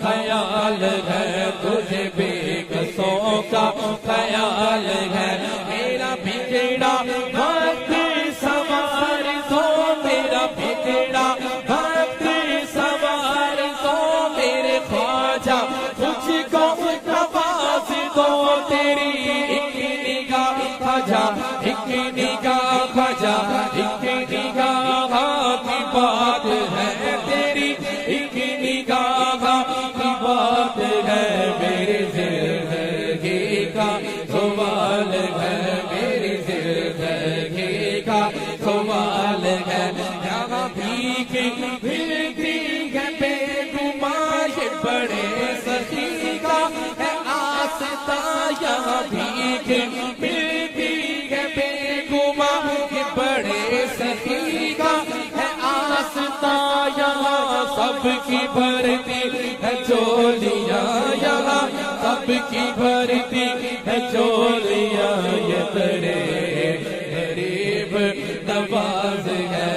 خیال ہے تجھے بے کسوں کا خیال ہے میرا بگڑا وقت سوار تو میرا بگڑا وقت سوار تو میرے خواجہ تجھ کو نواز دو تیری ایک نگاہ خواجہ ایک نگاہ خواجہ ایک نگاہ کی بات ہے تیری ایک نگاہ کی بات ہے میری زندگی کا سوال ہے میری زندگی کا سوال ہے یہاں بھیک ملتی ہے بے گمان یہ بڑے سخی کا ہے آستا یہاں بھیک ملتی ہے بے گمان یہ بڑے سخی کا ہے آستا یہاں سب کی بھرتی ہے چولیاں یہاں سب کی بھرتی ہے چولیاں یہ بڑے غریب نواز ہے